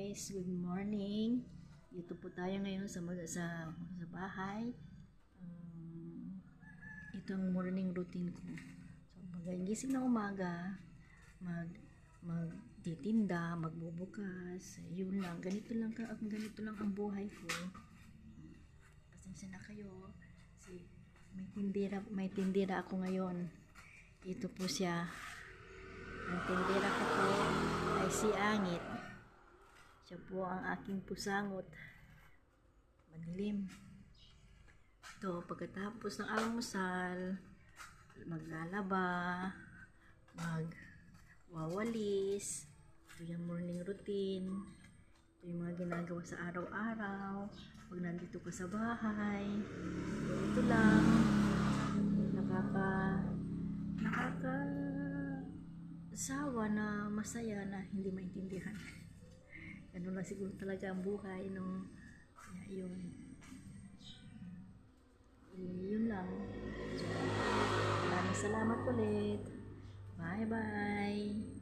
guys, good morning. Dito po tayo ngayon sa bahay. Ito ang morning routine ko. So, paggising ng umaga, magtitinda, magbubukas. Yun lang, ganito lang ang buhay ko. Pasensya na kayo. May tindera ako ngayon. Ito po siya. Ang tindera ko po ay si Angit. Siya po ang aking pusangot. Madilim. Ito, pagkatapos ng almusal, maglalaba, magwawalis. Ito yung morning routine. Ito yung mga ginagawa sa araw-araw. Pag nandito ka sa bahay. Ito lang. Nakakasawa na masaya na hindi maintindihan. Ano lang siguro talaga ang buhay, no? Yun lang. So, maraming salamat ulit. Bye bye.